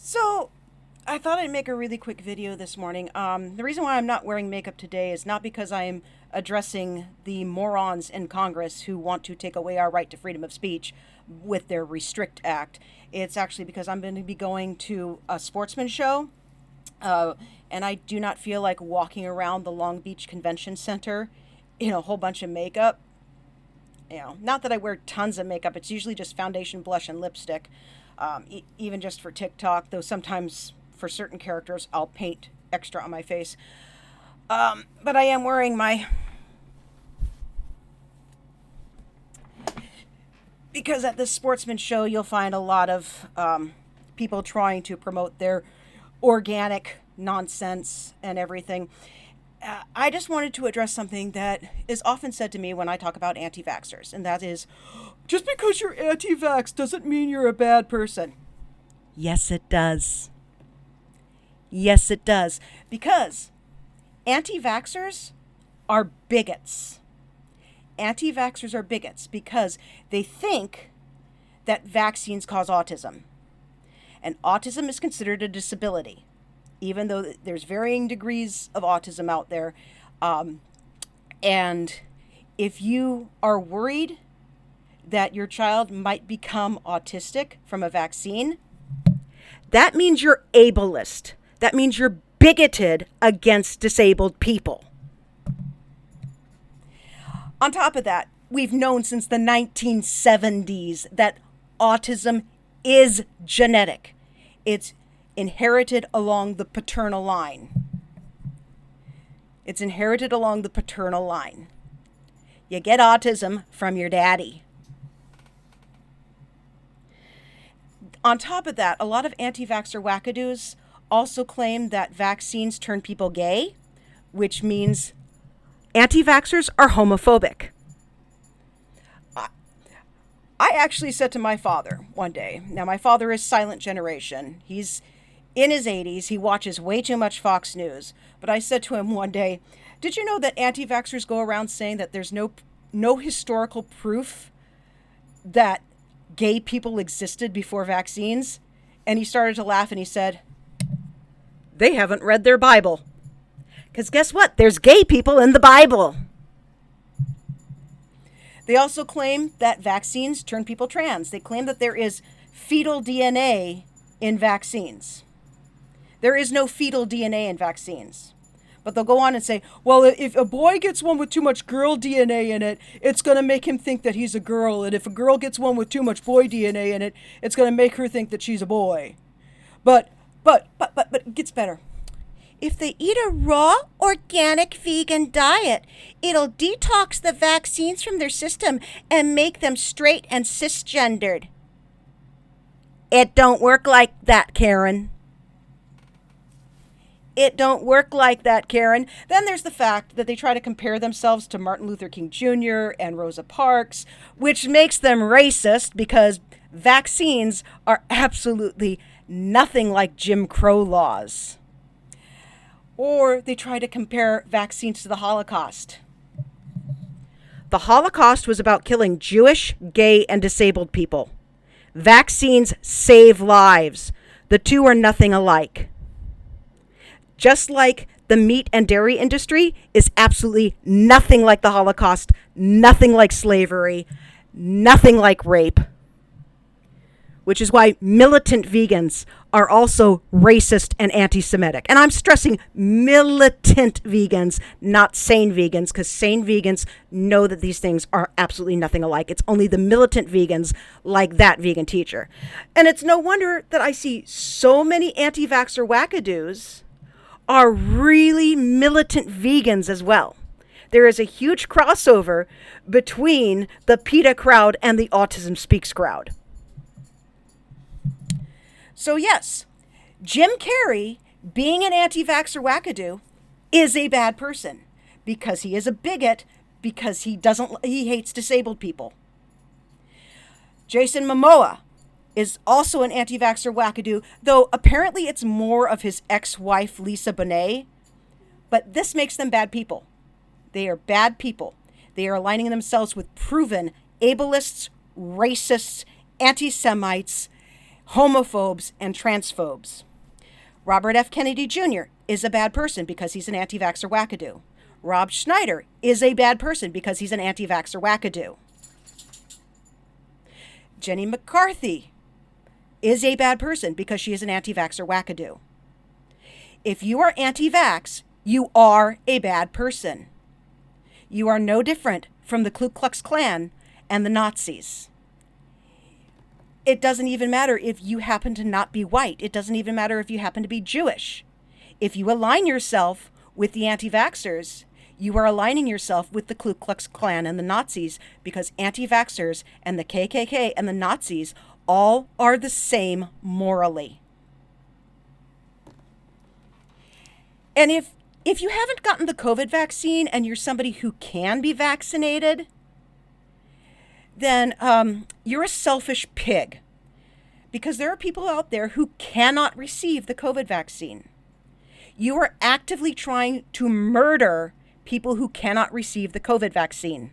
So, I thought I'd make a really quick video this morning. The reason why I'm not wearing makeup today is not because I am addressing the morons in Congress who want to take away our right to freedom of speech with their Restrict Act. It's actually because I'm going to be going to a sportsman show, uh, and I do not feel like walking around the Long Beach Convention Center in a whole bunch of makeup. Not that I wear tons of makeup. It's usually just foundation, blush, and lipstick. Even just for TikTok, though sometimes for certain characters I'll paint extra on my face. But I am wearing my, because at this sportsman show you'll find a lot of people trying to promote their organic nonsense and everything. I just wanted to address something that is often said to me when I talk about anti vaxxers, and that is, just because you're anti vax doesn't mean you're a bad person. Yes, it does. Yes, it does. Because anti vaxxers are bigots. Anti vaxxers are bigots because they think that vaccines cause autism. And autism is considered a disability, even though there's varying degrees of autism out there. And if you are worried that your child might become autistic from a vaccine, that means you're ableist. That means you're bigoted against disabled people. On top of that, we've known since the 1970s that autism is genetic. It's inherited along the paternal line. It's inherited along the paternal line. You get autism from your daddy. On top of that, a lot of anti-vaxxer wackadoos also claim that vaccines turn people gay, which means anti-vaxxers are homophobic. I actually said to my father one day, now my father is silent generation. He's in his 80s. He watches way too much Fox News. But I said to him one day, did you know that anti-vaxxers go around saying that there's no historical proof that gay people existed before vaccines? And he started to laugh and he said, they haven't read their Bible. Because guess what? There's gay people in the Bible. They also claim that vaccines turn people trans. They claim that there is fetal DNA in vaccines. There is no fetal DNA in vaccines. But they'll go on and say, well, if a boy gets one with too much girl DNA in it, it's going to make him think that he's a girl. And if a girl gets one with too much boy DNA in it, it's going to make her think that she's a boy. But it gets better. If they eat a raw, organic, vegan diet, it'll detox the vaccines from their system and make them straight and cisgendered. It don't work like that, Karen. It don't work like that, Karen. Then there's the fact that they try to compare themselves to Martin Luther King Jr. and Rosa Parks, which makes them racist because vaccines are absolutely nothing like Jim Crow laws. Or they try to compare vaccines to the Holocaust. The Holocaust was about killing Jewish, gay, and disabled people. Vaccines save lives. The two are nothing alike. Just like the meat and dairy industry is absolutely nothing like the Holocaust, nothing like slavery, nothing like rape. Which is why militant vegans are also racist and anti-Semitic. And I'm stressing militant vegans, not sane vegans, because sane vegans know that these things are absolutely nothing alike. It's only the militant vegans like that vegan teacher. And it's no wonder that I see so many anti-vaxxer wackadoos are really militant vegans as well. There is a huge crossover between the PETA crowd and the Autism Speaks crowd. So yes, Jim Carrey, being an anti-vaxxer wackadoo, is a bad person because he is a bigot, because he hates disabled people. Jason Momoa is also an anti-vaxxer wackadoo, though apparently it's more of his ex-wife Lisa Bonet. But this makes them bad people. They are bad people. They are aligning themselves with proven ableists, racists, anti-Semites, homophobes, and transphobes. Robert F. Kennedy Jr. is a bad person because he's an anti-vaxxer wackadoo. Rob Schneider is a bad person because he's an anti-vaxxer wackadoo. Jenny McCarthy is a bad person because she is an anti-vaxxer wackadoo. If you are anti-vax, you are a bad person. You are no different from the Ku Klux Klan and the Nazis. It doesn't even matter if you happen to not be white. It doesn't even matter if you happen to be Jewish. If you align yourself with the anti-vaxxers, you are aligning yourself with the Ku Klux Klan and the Nazis, because anti-vaxxers and the KKK and the Nazis all are the same morally. And if you haven't gotten the COVID vaccine and you're somebody who can be vaccinated, then you're a selfish pig, because there are people out there who cannot receive the COVID vaccine. You are actively trying to murder people who cannot receive the COVID vaccine.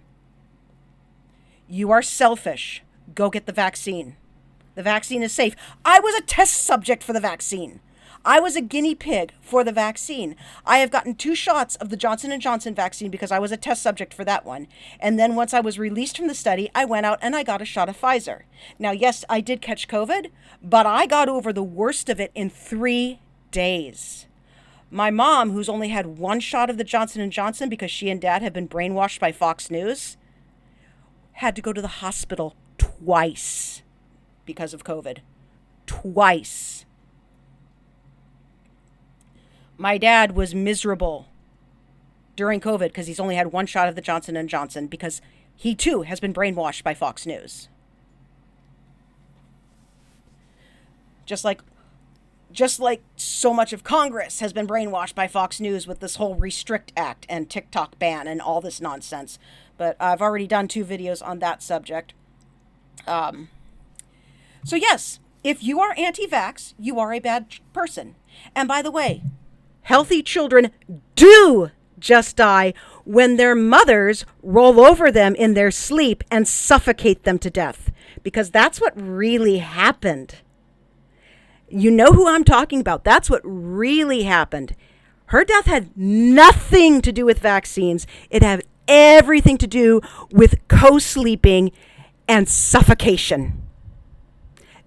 You are selfish. Go get the vaccine. The vaccine is safe. I was a test subject for the vaccine. I was a guinea pig for the vaccine. I have gotten 2 shots of the Johnson & Johnson vaccine because I was a test subject for that one. And then once I was released from the study, I went out and I got a shot of Pfizer. Now, yes, I did catch COVID, but I got over the worst of it in 3 days. My mom, who's only had 1 shot of the Johnson & Johnson because she and Dad have been brainwashed by Fox News, had to go to the hospital twice because of COVID. Twice. My dad was miserable during COVID because he's only had 1 shot of the Johnson & Johnson because he too has been brainwashed by Fox News. Just like so much of Congress has been brainwashed by Fox News with this whole Restrict Act and TikTok ban and all this nonsense. But I've already done 2 videos on that subject. So yes, if you are anti-vax, you are a bad person. And by the way, healthy children do just die when their mothers roll over them in their sleep and suffocate them to death, because that's what really happened. You know who I'm talking about. That's what really happened. Her death had nothing to do with vaccines. It had everything to do with co-sleeping and suffocation.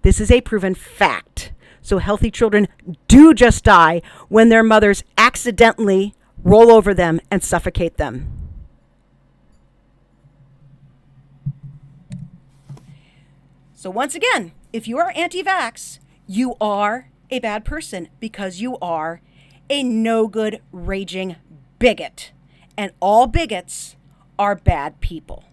This is a proven fact. So healthy children do just die when their mothers accidentally roll over them and suffocate them. So once again, if you are anti-vax, you are a bad person because you are a no-good, raging bigot. And all bigots are bad people.